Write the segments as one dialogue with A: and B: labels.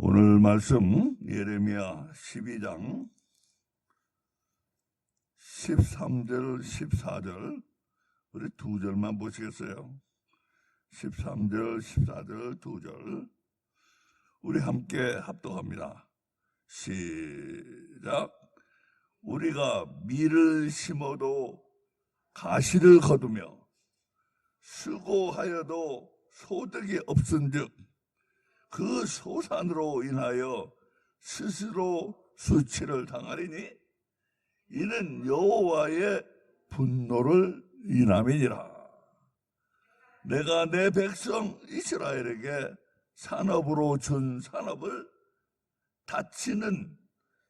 A: 오늘 말씀 예레미야 12장 13절, 14절 우리 두 절만 보시겠어요? 13절, 14절 두 절 우리 함께 합독합니다. 시작. 우리가 밀을 심어도 가시를 거두며 수고하여도 소득이 없은즉 그 소산으로 인하여 스스로 수치를 당하리니 이는 여호와의 분노를 인함이니라. 내가 내 백성 이스라엘에게 산업으로 준 산업을 다치는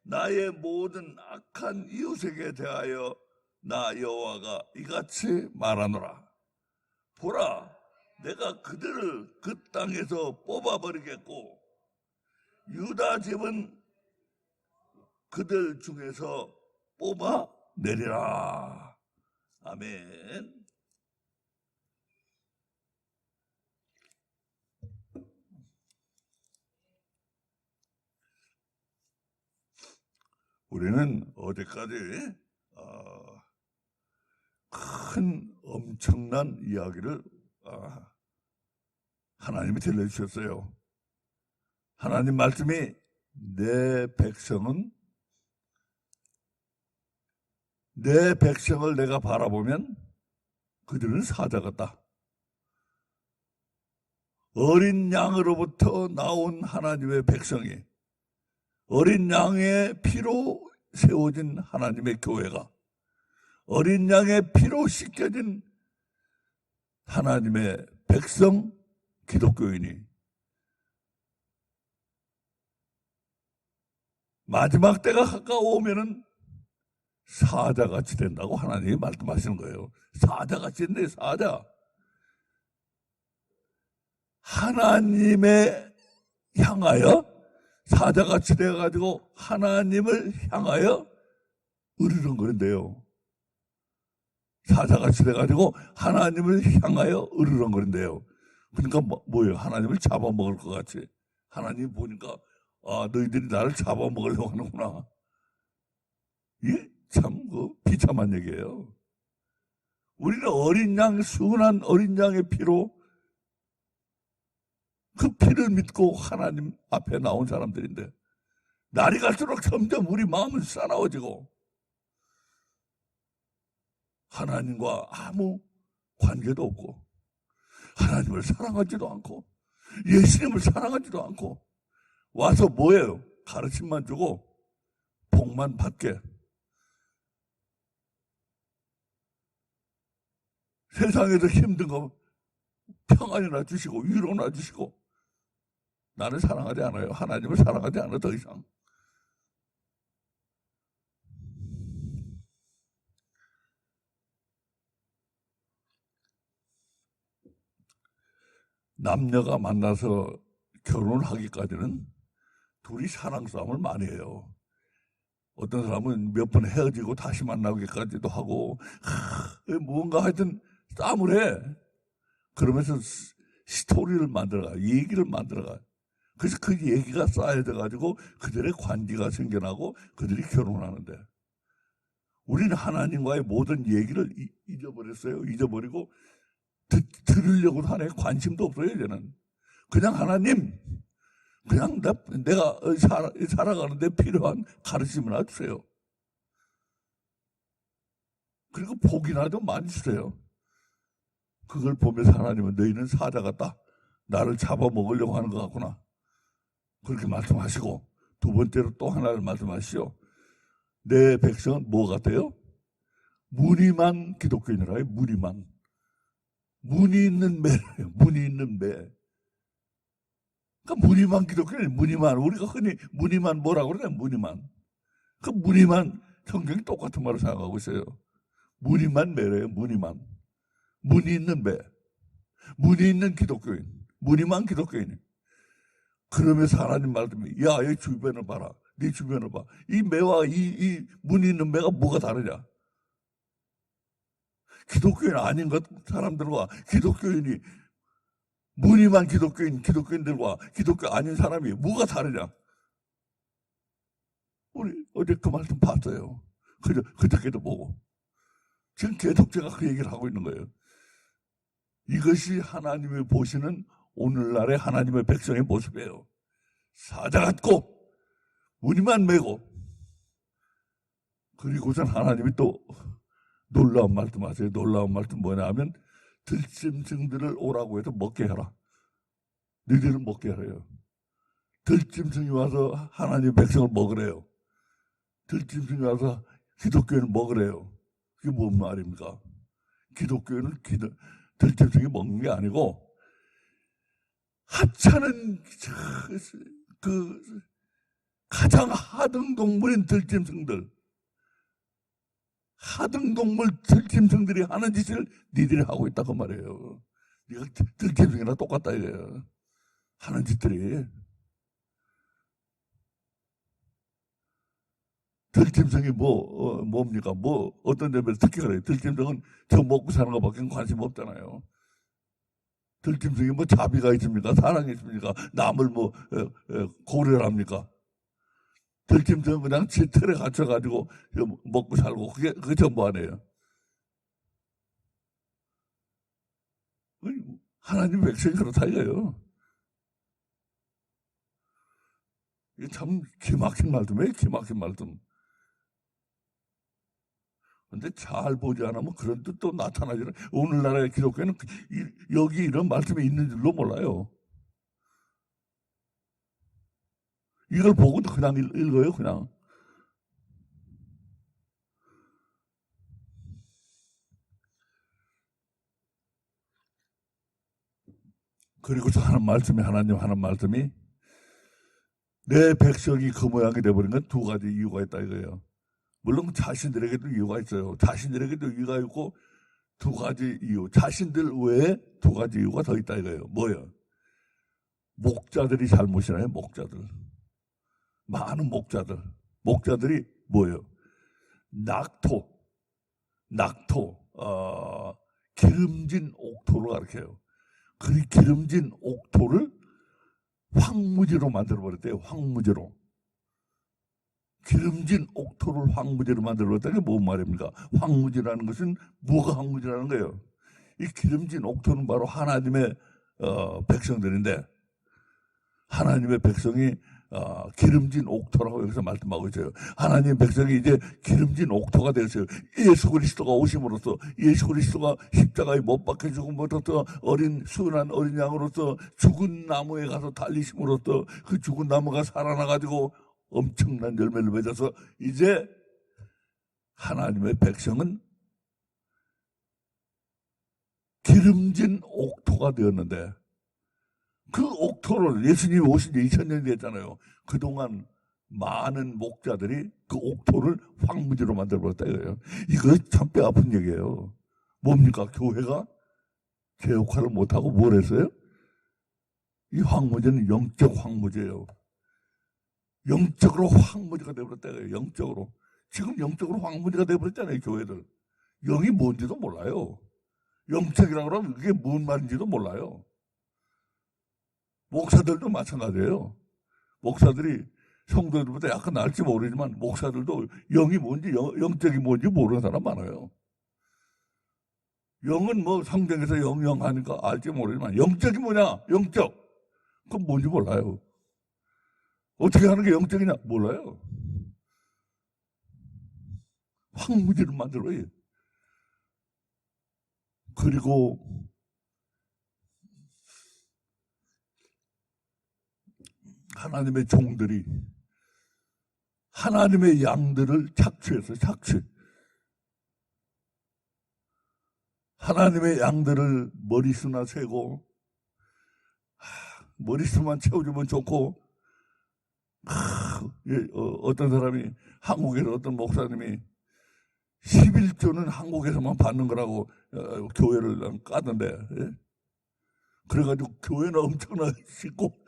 A: 나의 모든 악한 이웃에게 대하여 나 여호와가 이같이 말하노라. 보라, 내가 그들을 그 땅에서 뽑아버리겠고 유다 집은 그들 중에서 뽑아내리라. 아멘. 우리는 어제까지 큰 엄청난 이야기를 하나님이 들려주셨어요. 하나님 말씀이 내 백성을 내가 바라보면 그들은 사자 같다. 어린 양으로부터 나온 하나님의 백성이 어린 양의 피로 세워진 하나님의 교회가 어린 양의 피로 씻겨진 하나님의 백성 기독교인이 마지막 때가 가까워오면은 사자같이 된다고 하나님이 말씀하시는 거예요. 사자같이 된대, 사자. 하나님의 향하여 사자같이 돼가지고 하나님을 향하여 으르렁거린대요. 사자같이 돼가지고 하나님을 향하여 으르렁거린대요. 그러니까 뭐예요? 하나님을 잡아먹을 것 같이. 하나님 보니까 너희들이 나를 잡아먹으려고 하는구나. 이게 참 비참한 얘기예요. 우리는 어린 양, 순한 어린 양의 피로 그 피를 믿고 하나님 앞에 나온 사람들인데 날이 갈수록 점점 우리 마음은 싸나워지고 하나님과 아무 관계도 없고 하나님을 사랑하지도 않고 예수님을 사랑하지도 않고 와서 뭐예요? 가르침만 주고 복만 받게. 세상에서 힘든 거 평안이나 주시고 위로나 주시고 나는 사랑하지 않아요. 하나님을 사랑하지 않아 더 이상. 남녀가 만나서 결혼하기까지는 둘이 사랑 싸움을 많이 해요. 어떤 사람은 몇 번 헤어지고 다시 만나기까지도 하고 무언가 하여튼 싸움을 해. 그러면서 스토리를 만들어가, 얘기를 만들어가. 그래서 그 얘기가 쌓여져가지고 그들의 관계가 생겨나고 그들이 결혼하는데 우리는 하나님과의 모든 얘기를 잊어버렸어요. 잊어버리고 들으려고도 하네. 관심도 없어요. 이제는 그냥 하나님, 그냥 내가 살아가는데 필요한 가르침이나 주세요. 그리고 복이나 좀 많이 주세요. 그걸 보면서 하나님은 너희는 사자 같다. 나를 잡아먹으려고 하는 것 같구나. 그렇게 말씀하시고 두 번째로 또 하나를 말씀하시오. 내 백성은 뭐 같아요? 무늬만 기독교인이라요. 무늬만. 무늬 있는 매예요. 무늬 있는 매. 그러니까 무늬만 기독교인, 무늬만. 우리가 흔히 무늬만 뭐라고 그러냐? 무늬만. 그 무늬만 성경이 똑같은 말을 생각하고 있어요. 무늬만 매래요. 무늬만. 무늬 있는 매. 무늬 있는 기독교인. 무늬만 기독교인. 그러면서 하나님 말씀이 야, 이 주변을 봐라. 네 주변을 봐. 이 매와 이 무늬 있는 매가 뭐가 다르냐? 기독교인 아닌 것 사람들과 기독교인이 무늬만 기독교인들과 기독교 아닌 사람이 뭐가 다르냐? 우리 어제 그 말씀 봤어요. 그저께도 보고. 지금 계속 제가 그 얘기를 하고 있는 거예요. 이것이 하나님이 보시는 오늘날의 하나님의 백성의 모습이에요. 사자 같고 무늬만 메고, 그리고선 하나님이 또 놀라운 말씀하세요. 놀라운 말씀 뭐냐 하면 들짐승들을 오라고 해서 먹게 해라. 너희들은 먹게 하래요. 들짐승이 와서 하나님 백성을 먹으래요. 들짐승이 와서 기독교인을 먹으래요. 그게 뭔 말입니까? 기독교인은 들짐승이 먹는 게 아니고 하찮은 그 가장 하등 동물인 들짐승들, 하등 동물 들짐승들이 하는 짓을 니들이 하고 있다고 말이에요. 네가 들짐승이랑 똑같다 이거예요. 하는 짓들이. 들짐승이 뭡니까? 어떤 점에서 특히 그래요. 들짐승은 저 먹고 사는 것밖에 관심 없잖아요. 들짐승이 자비가 있습니까? 사랑이 있습니까? 남을 고려를 합니까? 들짐승은 그냥 지 틀에 갇혀가지고 먹고 살고, 그게 전부 아니에요. 하나님 백성이 그렇다 이거예요. 이게 참 기막힌 말씀이에요, 기막힌 말씀. 근데 잘 보지 않으면 그런 뜻도 나타나지는. 오늘날의 기독교는 여기 이런 말씀이 있는 줄도 몰라요. 이걸 보고도 그냥 읽어요, 그냥. 그리고서 하나님 하는 말씀이 내 백성이 그 모양이 되어버린 건 두 가지 이유가 있다 이거예요. 물론 자신들에게도 이유가 있어요. 자신들에게도 이유가 있고 두 가지 이유, 자신들 외에 두 가지 이유가 더 있다 이거예요. 뭐예요? 목자들이 잘못이나요? 목자들. 많은 목자들이 뭐예요? 기름진 옥토를 가르쳐요. 그 기름진 옥토를 황무지로 만들어버렸대요. 황무지로. 기름진 옥토를 황무지로 만들어버렸다는 게 뭔 말입니까? 황무지라는 것은 뭐가 황무지라는 거예요? 이 기름진 옥토는 바로 하나님의 백성들인데, 하나님의 백성이 기름진 옥토라고 여기서 말씀하고 있어요. 하나님 백성이 이제 기름진 옥토가 되었어요. 예수 그리스도가 오심으로써, 예수 그리스도가 십자가에 못 박혀 죽음으로써, 순한 어린 양으로서 죽은 나무에 가서 달리심으로써 그 죽은 나무가 살아나가지고 엄청난 열매를 맺어서 이제 하나님의 백성은 기름진 옥토가 되었는데, 그 옥토를 예수님이 오신 지 2000년이 됐잖아요. 그동안 많은 목자들이 그 옥토를 황무지로 만들어버렸다 이거예요. 이거 참 뼈 아픈 얘기예요. 뭡니까? 교회가 제 역할을 못하고 뭘 했어요? 이 황무지는 영적 황무지예요. 영적으로 황무지가 되어버렸다 이거예요. 영적으로. 지금 영적으로 황무지가 되어버렸잖아요. 교회들. 영이 뭔지도 몰라요. 영적이라고 그러면 그게 뭔 말인지도 몰라요. 목사들도 마찬가지예요. 목사들이 성도들보다 약간 나을지 모르지만 목사들도 영이 뭔지, 영적이 뭔지 모르는 사람 많아요. 영은 성경에서 영하니까 알지 모르지만 영적이 뭐냐? 영적. 그건 뭔지 몰라요. 어떻게 하는 게 영적이냐? 몰라요. 황무지를 만들어요. 그리고 하나님의 종들이 하나님의 양들을 착취해서 하나님의 양들을 머리수나 세고 머리수만 채워주면 좋고, 어떤 사람이 한국에서 어떤 목사님이 11조는 한국에서만 받는 거라고 교회를 까던데, 예? 그래가지고 교회는 엄청나게 씻고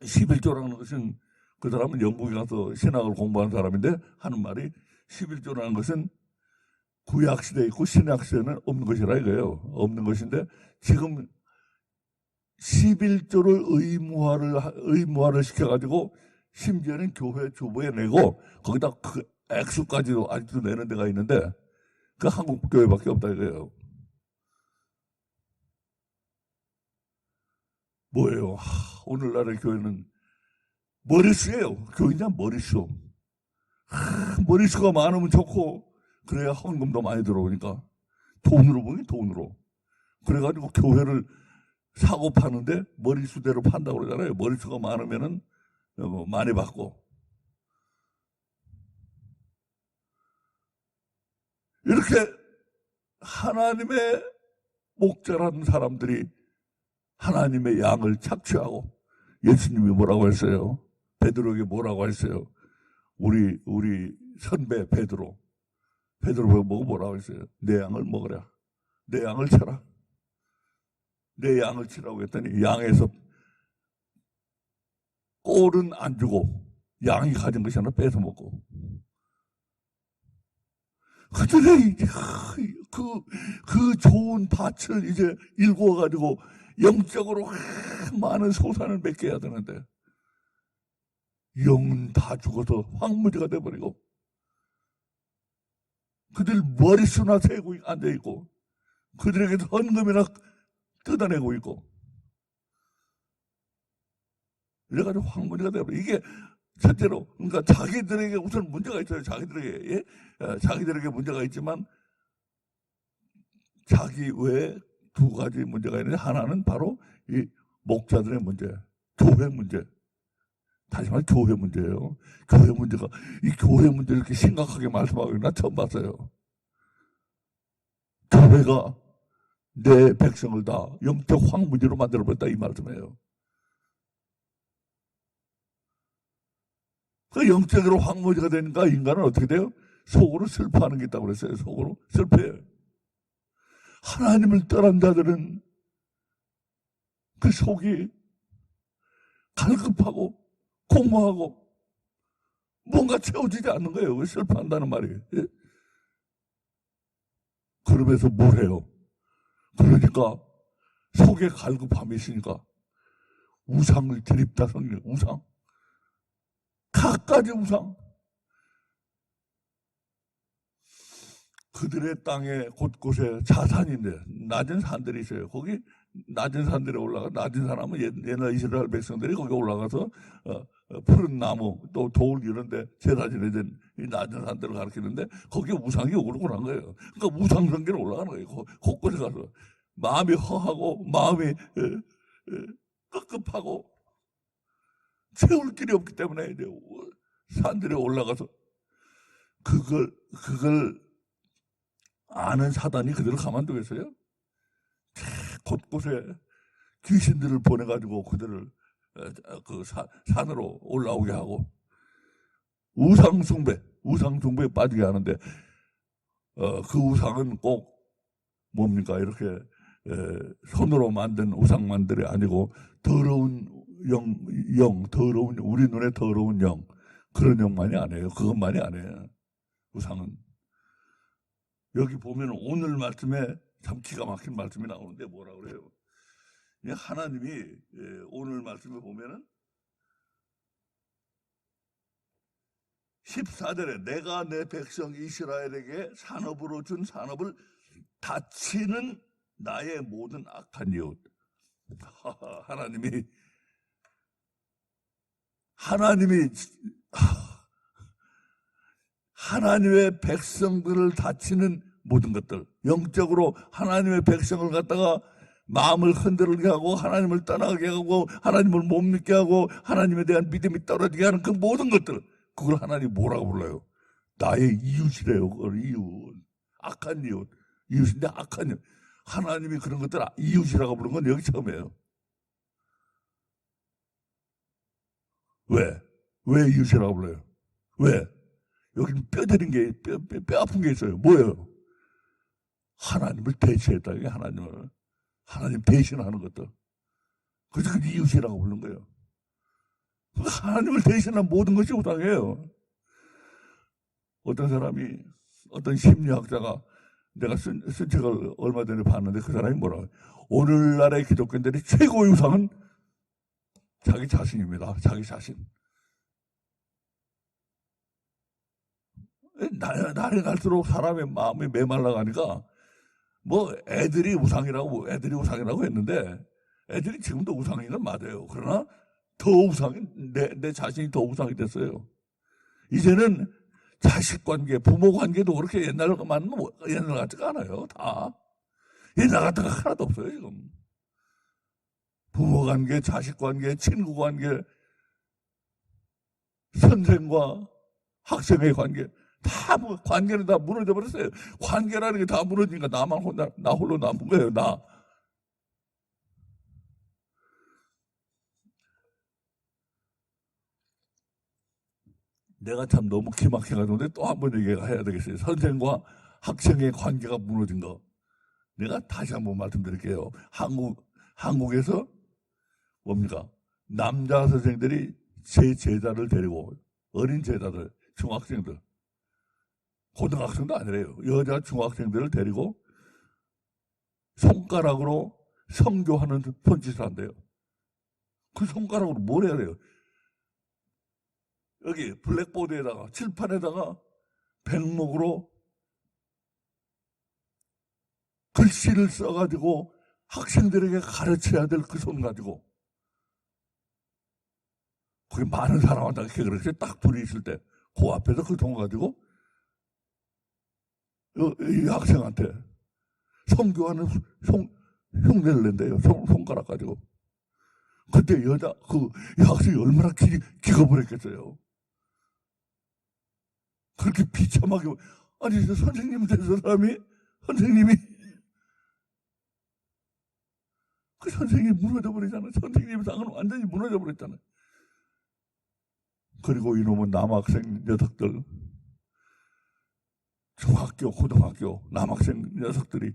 A: 11조라는 것은, 그 사람은 영국에 가서 신학을 공부한 사람인데 하는 말이 11조라는 것은 구약시대에 있고 신약시대는 없는 것이라 이거예요. 없는 것인데 지금 11조를 의무화를 시켜가지고 심지어는 교회 주부에 내고 거기다 그 액수까지도 아직도 내는 데가 있는데 그 한국 교회밖에 없다 이거예요. 뭐예요? 오늘날의 교회는 머리수예요. 교회냐 머리수. 머리수가 많으면 좋고 그래야 헌금도 많이 들어오니까 돈으로 보니 돈으로. 그래가지고 교회를 사고 파는데 머리수대로 판다고 그러잖아요. 머리수가 많으면은 많이 받고. 이렇게 하나님의 목자라는 사람들이 하나님의 양을 착취하고 예수님이 뭐라고 했어요? 베드로에게 뭐라고 했어요? 우리 선배 베드로 보고 뭐라고 했어요? 내 양을 먹으라. 내 양을 쳐라. 내 양을 치라고 했더니 양에서 꼴은 안 주고 양이 가진 것이 하나 뺏어 먹고. 그들의 그 좋은 밭을 이제 일구어가지고 영적으로 많은 소산을 맺게 해야 되는데 영은 다 죽어서 황무지가 돼버리고 그들 머리수나 세고 앉아있고 그들에게서 헌금이나 뜯어내고 있고 이래가지고 황무지가 돼버리고 이게 첫째로 그러니까 자기들에게 우선 문제가 있어요. 자기들에게 문제가 있지만 자기 외에 두 가지 문제가 있는데 하나는 바로 이 목자들의 문제, 교회 문제. 다시 말해 교회 문제예요. 교회 문제가 이 교회 문제를 이렇게 심각하게 말씀하고 나 처음 봤어요. 교회가 내 백성을 다 영적 황무지로 만들어버렸다 이 말씀이에요. 그 영적으로 황무지가 되니까 인간은 어떻게 돼요? 속으로 슬퍼하는 게 있다고 그랬어요. 속으로 슬퍼해요. 하나님을 떠난 자들은 그 속이 갈급하고 공허하고 뭔가 채워지지 않는 거예요. 왜 슬퍼한다는 말이에요. 예? 그러면서 뭘 해요? 그러니까 속에 갈급함이 있으니까 우상을 드립다 성경. 우상. 각가지 우상. 그들의 땅에 곳곳에 자산인데 낮은 산들이 있어요. 거기 낮은 산들에 올라가 낮은 산 하면 옛날 이스라엘 백성들이 거기 올라가서 푸른 나무 또 돌 이런데 제사 지내던 이 낮은 산들을 가리키는데 거기에 우상이 오르고 난 거예요. 그러니까 우상 성계로 올라가는 거예요. 곳곳에 가서 마음이 허하고 마음이 끄급하고 채울 길이 없기 때문에 이제 산들에 올라가서 그걸 아는 사단이 그대로 가만두겠어요? 곳곳에 귀신들을 보내가지고 그들을 그 산으로 올라오게 하고 우상숭배에 빠지게 하는데 그 우상은 꼭 뭡니까? 이렇게 손으로 만든 우상만들이 아니고 더러운 더러운 우리 눈에 더러운 영 그런 영만이 아니에요. 그것만이 아니에요. 우상은. 여기 보면 오늘 말씀에 참 기가 막힌 말씀이 나오는데 뭐라 그래요? 하나님이 오늘 말씀에 보면은 14절에 내가 내 백성 이스라엘에게 산업으로 준 산업을 다치는 나의 모든 악한 이웃. 하나님의 백성들을 다치는 모든 것들, 영적으로 하나님의 백성을 갖다가 마음을 흔들게 하고 하나님을 떠나게 하고 하나님을 못 믿게 하고 하나님에 대한 믿음이 떨어지게 하는 그 모든 것들, 그걸 하나님 뭐라고 불러요? 나의 이웃이래요. 그걸 이웃. 악한 이웃. 이웃인데 악한 이웃. 하나님이 그런 것들 이웃이라고 부른 건 여기 처음이에요. 왜 이웃이라고 불러요? 왜? 여기는 뼈대린 게, 뼈 아픈 게 있어요. 뭐예요? 하나님을 대체했다. 이게 하나님 대신하는 것들. 그래서 그 이웃이라고 부르는 거예요. 하나님을 대신한 모든 것이 우상이에요. 어떤 심리학자가 내가 쓴 책을 얼마 전에 봤는데 그 사람이 뭐라고, 오늘날의 기독교인들이 최고의 우상은 자기 자신입니다. 자기 자신. 날이 갈수록 사람의 마음이 메말라가니까 뭐 애들이 우상이라고 했는데, 애들이 지금도 우상인 건 맞아요. 그러나 더 우상인, 내 자신이 더 우상이 됐어요. 이제는 자식 관계, 부모 관계도 그렇게 옛날 같지가 않아요. 다 옛날 같은 거 하나도 없어요. 지금 부모 관계, 자식 관계, 친구 관계, 선생과 학생의 관계, 다 관계는 다 무너져 버렸어요. 관계라는 게 다 무너지니까 나 홀로 남은 거예요. 내가 참 너무 기막혀가지고 또 한 번 얘기해야 되겠어요. 선생과 학생의 관계가 무너진 거. 내가 다시 한번 말씀드릴게요. 한국에서 뭡니까? 남자 선생들이 제 제자를 데리고, 어린 제자들, 중학생들, 고등학생도 아니래요. 여자 중학생들을 데리고 손가락으로 성교하는 손짓을 한대요. 그 손가락으로 뭘 해야 돼요? 여기 블랙보드에다가, 칠판에다가 백목으로 글씨를 써가지고 학생들에게 가르쳐야 될 그 손 가지고, 거기 많은 사람한테 그렇게 딱 둘이 있을 때 그 앞에서 그 손 가지고 이 학생한테 성교하는 흉내를 낸대요. 손가락 가지고. 그때 이 학생이 얼마나 기가 버렸겠어요. 그렇게 비참하게, 아니, 선생님 된 사람이, 선생님이, 그 선생님이 무너져 버리잖아요. 선생님 상은 완전히 무너져 버렸잖아요. 그리고 이놈은 남학생 녀석들, 중학교, 고등학교 남학생 녀석들이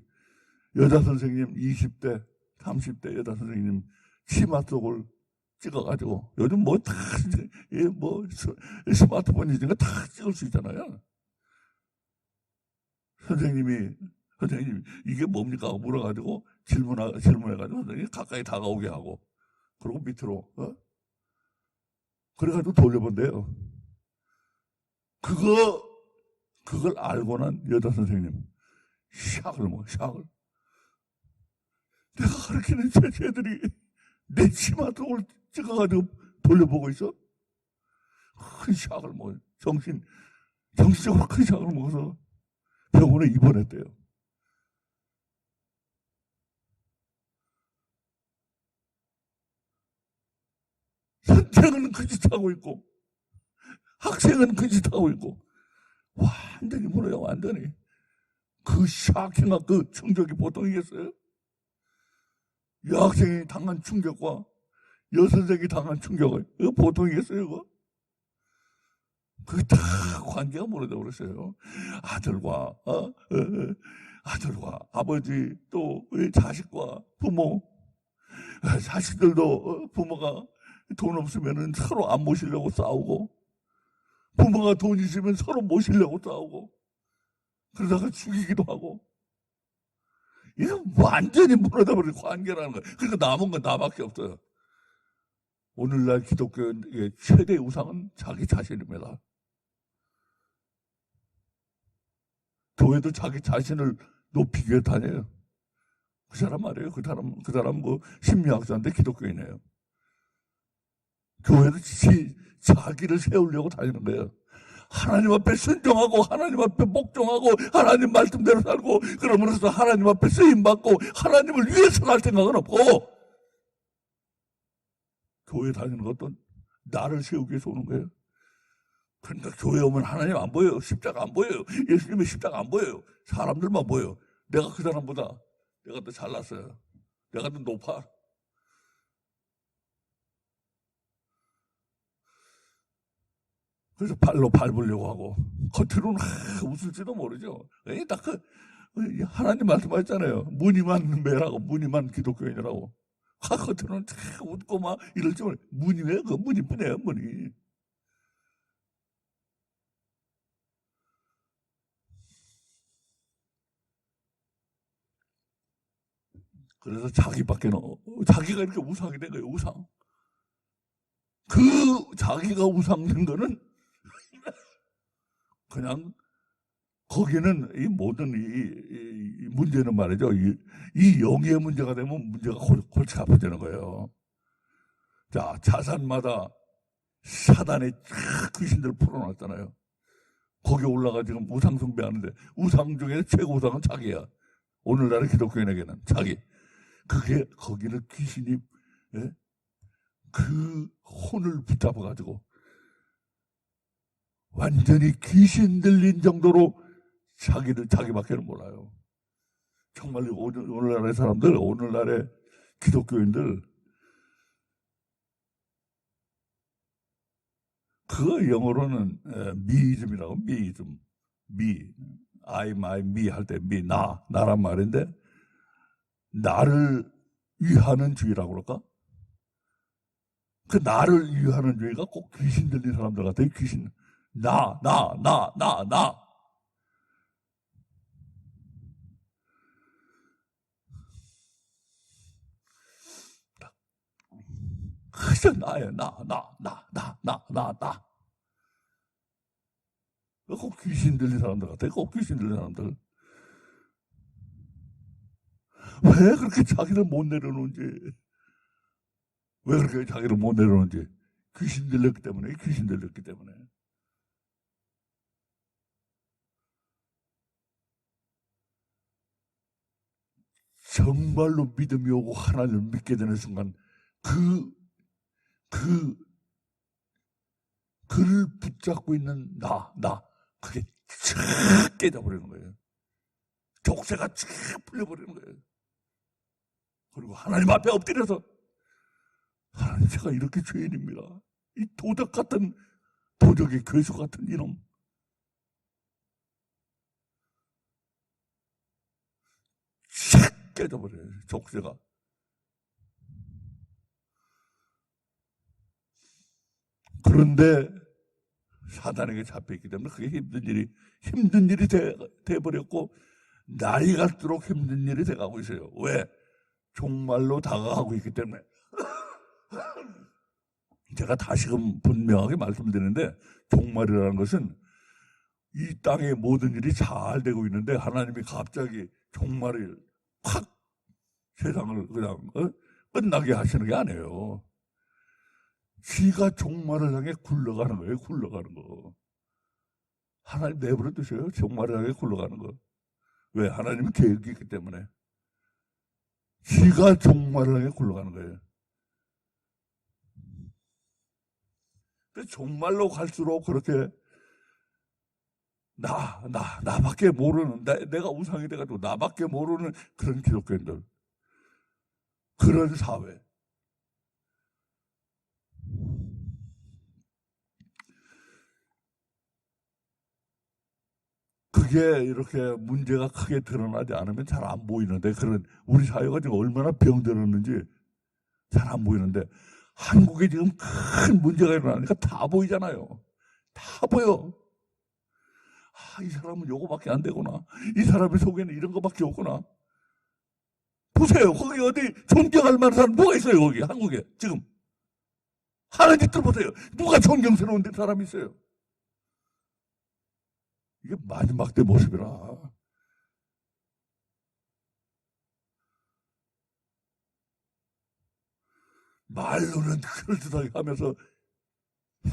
A: 여자 선생님 20대, 30대 여자 선생님 치마 속을 찍어가지고, 요즘 뭐 다, 스마트폰이니까 다 찍을 수 있잖아요. 선생님, 이게 뭡니까? 물어가지고 질문해가지고 선생님이 가까이 다가오게 하고, 그리고 밑으로, 그래가지고 돌려본대요. 그걸 알고 난 여자 선생님, 샥을. 내가 가르치는 쟤들이 내 치마 속을 찍어가지고 돌려보고 있어? 큰 샥을 정신적으로 큰 샥을 먹어서 병원에 입원했대요. 선생은 그 짓 하고 있고, 학생은 그 짓 하고 있고, 완전히 무너져, 완전히. 그 샤킹한 그 충격이 보통이겠어요? 여학생이 당한 충격과 여선생이 당한 충격은 이거 보통이겠어요, 이거? 그게 다 관계가 무너져 버렸어요. 아들과 아버지, 또 자식과 부모, 자식들도 부모가 돈 없으면 서로 안 모시려고 싸우고, 부모가 돈 있으면 서로 모시려고 싸우고, 그러다가 죽이기도 하고, 이거 완전히 무너져버린 관계라는 거예요. 그러니까 남은 건 나밖에 없어요. 오늘날 기독교의 최대 우상은 자기 자신입니다. 교회도 자기 자신을 높이기 위해 다녀요. 그 사람 말이에요. 그 사람 뭐 심리학자인데 기독교인이에요. 교회도 자기를 세우려고 다니는 거예요. 하나님 앞에 순종하고, 하나님 앞에 복종하고, 하나님 말씀대로 살고, 그러면서 하나님 앞에 쓰임받고, 하나님을 위해서 할 생각은 없고, 교회 다니는 것도 나를 세우기 위해서 오는 거예요. 그러니까 교회 오면 하나님 안 보여요. 십자가 안 보여요. 예수님의 십자가 안 보여요. 사람들만 보여요. 내가 그 사람보다 내가 더 잘났어요. 내가 더 높아. 그래서 발로 밟으려고 하고, 겉으로는 웃을지도 모르죠. 하나님 말씀하셨잖아요. 무늬만 매라고, 무늬만 기독교인이라고. 겉으로는 웃고 막 이럴지 모르. 무늬 그 무늬뿐이에요, 무늬. 그래서 자기가 이렇게 우상이 된 거예요. 우상. 그 자기가 우상된 거는 그냥 거기는 이 모든 이 문제는 말이죠. 이 영의 문제가 되면 문제가 골치 아파지는 거예요. 자, 자산마다 사단의 귀신들을 풀어놨잖아요. 거기 올라가 지금 우상 숭배하는데 우상 중에 최고 우상은 자기야. 오늘날의 기독교인에게는 자기. 그게 거기는 귀신이 그 혼을 붙잡아가지고 완전히 귀신 들린 정도로 자기밖에는 몰라요. 정말 오늘날의 사람들, 오늘날의 기독교인들, 그거 영어로는 미이즘이라고, 미이즘. I, my, me 할 때 나란 말인데, 나를 위하는 주의라고 그럴까? 그 나를 위하는 주의가 꼭 귀신 들린 사람들 같아요. 귀신. 나. 그저 나예요. 나. 꼭 귀신 들린 사람들 같아요. 꼭 귀신 들린 사람들. 왜 그렇게 자기를 못 내려놓는지. 왜 그렇게 자기를 못 내려놓는지. 귀신 들렸기 때문에. 정말로 믿음이 오고 하나님을 믿게 되는 순간 그를 붙잡고 있는 그게 쫙 깨져버리는 거예요. 족쇄가 쫙 풀려버리는 거예요. 그리고 하나님 앞에 엎드려서 하나님, 제가 이렇게 죄인입니다. 이 도적의 괴수 같은 이놈. 쫙 깨져버려요. 족쇄가. 그런데 사단에게 잡혀있기 때문에 그게 힘든 일이 돼버렸고, 날이 갈수록 힘든 일이 돼가고 있어요. 왜? 종말로 다가가고 있기 때문에. 제가 다시금 분명하게 말씀드리는데, 종말이라는 것은 이 땅의 모든 일이 잘 되고 있는데 하나님이 갑자기 종말을 확 세상을 그냥 끝나게 하시는 게 아니에요. 지가 종말을 향해 굴러가는 거예요. 굴러가는 거. 하나님 내버려 두세요. 종말을 향해 굴러가는 거. 왜? 하나님은 계획이 있기 때문에. 지가 종말을 향해 굴러가는 거예요. 근데 종말로 갈수록 그렇게 나밖에 모르는, 내가 우상이 돼가지고 나밖에 모르는 그런 기독교인들, 그런 사회. 그게 이렇게 문제가 크게 드러나지 않으면 잘 안 보이는데, 우리 사회가 지금 얼마나 병들었는지 잘 안 보이는데, 한국에 지금 큰 문제가 일어나니까 다 보이잖아요. 다 보여. 이 사람은 요거밖에 안 되구나. 이 사람의 속에는 이런 거밖에 없구나. 보세요. 거기 어디 존경할 만한 사람 누가 있어요? 거기 한국에 지금. 하나님들 보세요. 누가 존경스러운 사람이 있어요? 이게 마지막 때 모습이라. 말로는 그럴듯하게 하면서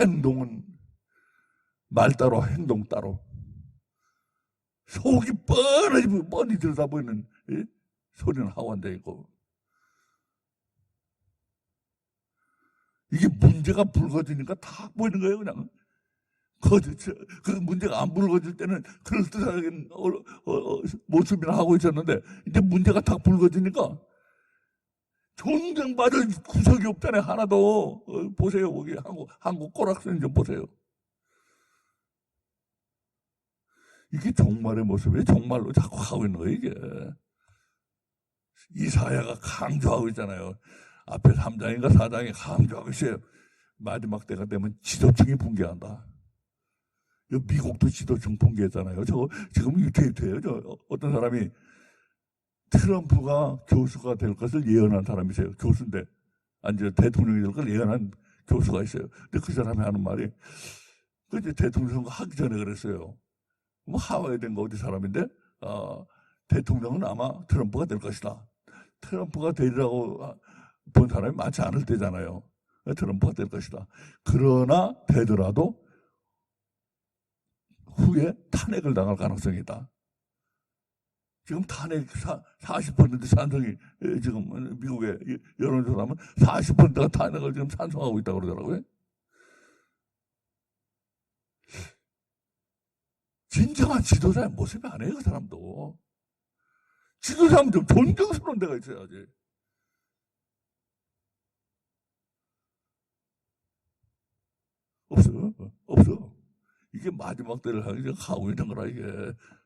A: 행동은 말 따로 행동 따로. 속이 뻔히 들여다보이는 소리는 하고 앉아있고. 이게 문제가 불거지니까 다 보이는 거예요. 그냥 그 문제가 안 불거질 때는 그럴듯하게 모습이나 하고 있었는데, 이제 문제가 다 불거지니까 존경받을 구석이 없잖아요. 하나도. 보세요. 거기 한국 꼬락선 좀 보세요. 이게 종말의 모습이에요. 종말로 자꾸 가고 있는 거예요. 이게 이사야가 강조하고 있잖아요. 앞에 3장인가 4장에 강조하고 있어요. 마지막 때가 되면 지도층이 붕괴한다. 미국도 지도층 붕괴했잖아요. 저거 지금 유태유태예요. 어떤 사람이 트럼프가 교수가 될 것을 예언한 사람이세요. 교수인데, 아니, 대통령이 될 걸 예언한 교수가 있어요. 근데 그 사람이 하는 말이, 그 이제 대통령 선거 하기 전에 그랬어요. 뭐 하와이 된 거 어디 사람인데, 대통령은 아마 트럼프가 될 것이다. 트럼프가 되리라고 본 사람이 많지 않을 때잖아요. 트럼프가 될 것이다. 그러나 되더라도 후에 탄핵을 당할 가능성이 있다. 지금 탄핵 40% 찬성이 지금 미국의 여론조사하면 40%가 탄핵을 지금 찬성하고 있다고 그러더라고요. 진정한 지도자의 모습이 아니에요, 그 사람도. 지도자면 좀 존경스러운 데가 있어야지. 없어. 이게 마지막 때를 가고 있는 거라, 이게.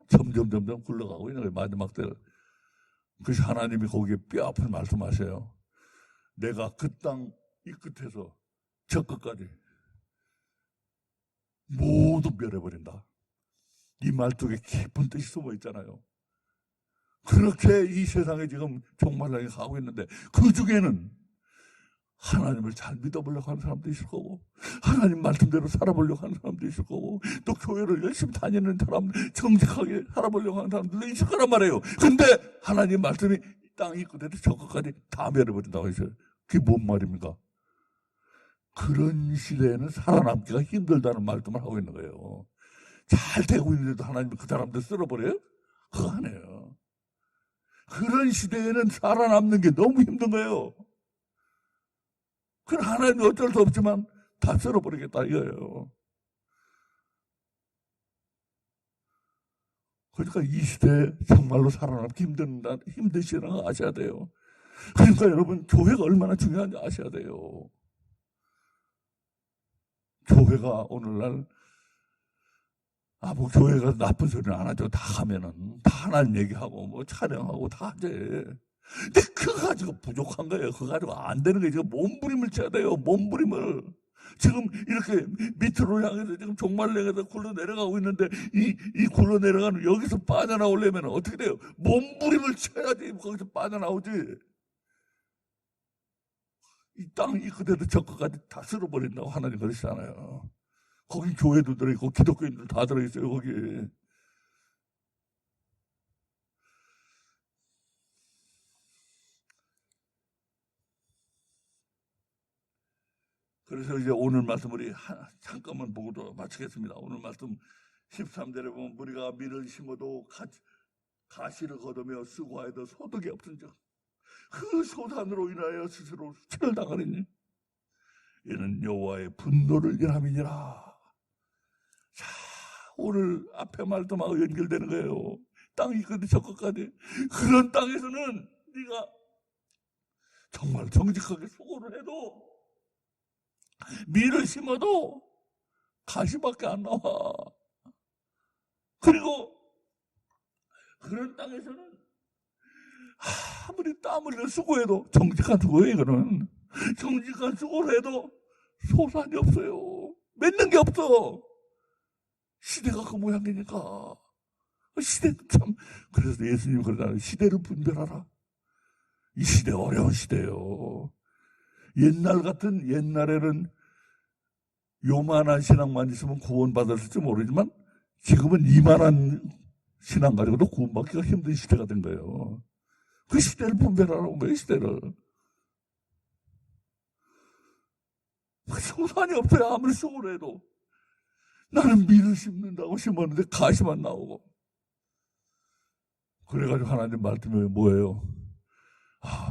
A: 점점 굴러가고 있는 거예요, 마지막 때를. 그래서 하나님이 거기에 뼈아픈 말씀하세요. 내가 그 땅 이 끝에서 저 끝까지 모두 멸해버린다. 이 말뚝에 깊은 뜻이 숨어 있잖아요. 그렇게 이 세상에 지금 종말하게 가고 있는데 그 중에는 하나님을 잘 믿어보려고 하는 사람도 있을 거고 하나님 말씀대로 살아보려고 하는 사람도 있을 거고 또 교회를 열심히 다니는 사람, 정직하게 살아보려고 하는 사람들도 있을 거란 말이에요. 근데 하나님 말씀이 땅이 그대로 저 끝까지 다 멸해버린다고 했어요. 그게 뭔 말입니까? 그런 시대에는 살아남기가 힘들다는 말씀을 하고 있는 거예요. 잘 되고 있는데도 하나님이 그 사람들 쓸어버려요? 그거 아니에요. 그런 시대에는 살아남는 게 너무 힘든 거예요. 그럼 하나님이 어쩔 수 없지만 다 쓸어버리겠다 이거예요. 그러니까 이 시대에 정말로 살아남기 힘든 시대라는 거 아셔야 돼요. 그러니까 여러분 교회가 얼마나 중요한지 아셔야 돼요. 교회가 오늘날 뭐 교회가 나쁜 소리는 안 하죠. 다 하면은 다 하나님 얘기하고 뭐 촬영하고 다 하지. 근데 그거 가지고 부족한 거예요. 그거 가지고 안 되는 거예요. 지금 몸부림을 쳐야 돼요. 몸부림을. 지금 이렇게 밑으로 향해서 지금 종말을 향해서 굴러 내려가고 있는데 이 굴러 내려가는 여기서 빠져나오려면 어떻게 돼요? 몸부림을 쳐야지 거기서 빠져나오지. 이 땅이 그대로 저 끝까지 다 쓸어버린다고 하나님 그러시잖아요. 거기 교회도 들어있고 기독교인들 다 들어있어요. 거기. 그래서 이제 오늘 말씀 우리 잠깐만 보고도 마치겠습니다. 오늘 말씀 13절에 보면 우리가 밀을 심어도 가시를 거두며 수고하여도 소득이 없은즉 그 소산으로 인하여 스스로 수치를 당하느니 이는 여호와의 분노를 인함이니라. 자, 오늘 앞에 말씀하고 연결되는 거예요. 땅이 끝에 저 끝까지. 그런 땅에서는 네가 정말 정직하게 수고를 해도 밀을 심어도 가시밖에 안 나와. 그리고 그런 땅에서는 아무리 땀 흘려 수고해도 정직한 수고예요. 이거는 정직한 수고를 해도 소산이 없어요. 맺는 게 없어. 시대가 그 모양이니까. 시대 참. 그래서 예수님이 그러잖아요. 시대를 분별하라. 이 시대 어려운 시대예요. 옛날에는 요만한 신앙만 있으면 구원받았을지 모르지만 지금은 이만한 신앙 가지고도 구원받기가 힘든 시대가 된 거예요. 그 시대를 분별하라고 거예요. 시대를. 소산이 없어요. 아무리 수고를 해도. 나는 밀을 심는다고 심었는데 가시만 나오고. 그래가지고 하나님 말씀이 뭐예요?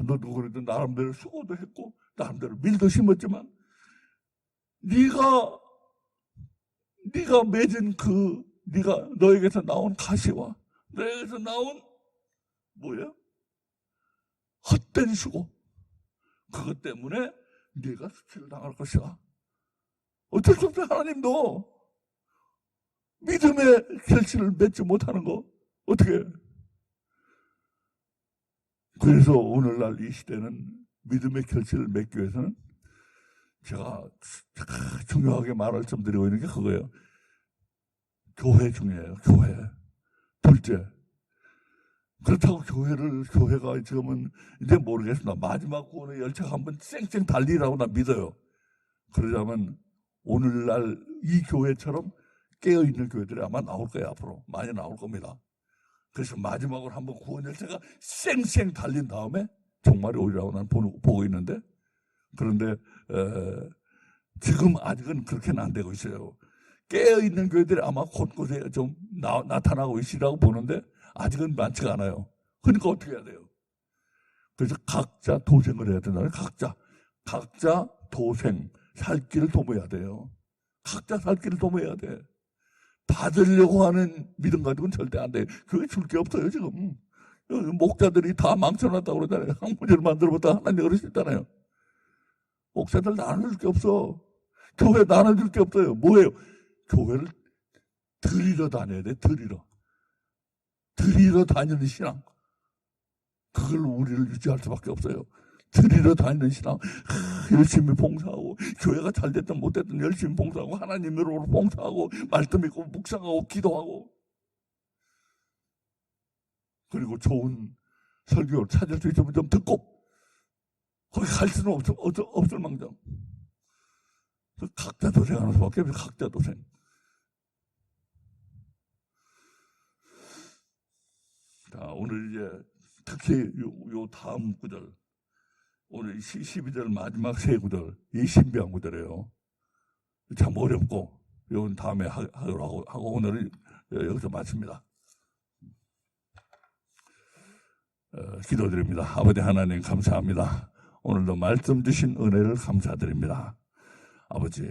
A: 너도 그래도 나름대로 수고도 했고 나름대로 밀도 심었지만 네가 맺은 네가 너에게서 나온 가시와 너에게서 나온 뭐예요? 헛된 수고. 그것 때문에 네가 수치를 당할 것이야. 어쩔 수 없어. 하나님도 믿음의 결실을 맺지 못하는 거 어떻게? 그래서 오늘날 이 시대는 믿음의 결실을 맺기 위해서는 제가 중요하게 말씀드리고 있는 게 그거예요. 교회 중요해요. 교회. 둘째, 그렇다고 교회가 지금은 이제 모르겠습니다. 마지막 구원의 열차가 한번 쌩쌩 달리라고 나 믿어요. 그러자면 오늘날 이 교회처럼 깨어있는 교회들이 아마 나올 거예요. 앞으로 많이 나올 겁니다. 그래서 마지막으로 한번 구원 열차가 쌩쌩 달린 다음에 종말이 오리라고 나는 보고 있는데, 그런데 지금 아직은 그렇게는 안 되고 있어요. 깨어있는 교회들이 아마 곳곳에 좀 나타나고 있으라고 보는데 아직은 많지가 않아요. 그러니까 어떻게 해야 돼요? 그래서 각자 도생을 해야 된다는, 각자 도생, 살 길을 도모해야 돼요. 각자 살 길을 도모해야 돼. 받으려고 하는 믿음 가지고는 절대 안 돼. 그게 줄 게 없어요, 지금. 목자들이 다 망쳐놨다고 그러잖아요. 항문제를 만들어봤다 하나님 그러셨잖아요. 목사들 나눠줄 게 없어. 교회 나눠줄 게 없어요. 뭐예요? 교회를 들이러 다녀야 돼, 들이러 다니는 신앙. 그걸 우리를 유지할 수밖에 없어요. 들이러 다니는 신앙. 열심히 봉사하고, 교회가 잘 됐든 못 됐든 열심히 봉사하고, 하나님으로 봉사하고, 말씀 읽고 묵상하고 기도하고, 그리고 좋은 설교를 찾을 수 있으면 좀 듣고, 거기 갈 수는 없을 망정. 각자 도생하는 수밖에 없어요. 각자 도생. 자, 오늘 이제 특히 요 다음 구절, 오늘 12절 마지막 세 구절, 이 신비한 구절이에요. 참 어렵고, 이건 다음에 하고 오늘은 여기서 마칩니다. 기도드립니다. 아버지 하나님 감사합니다. 오늘도 말씀 주신 은혜를 감사드립니다. 아버지,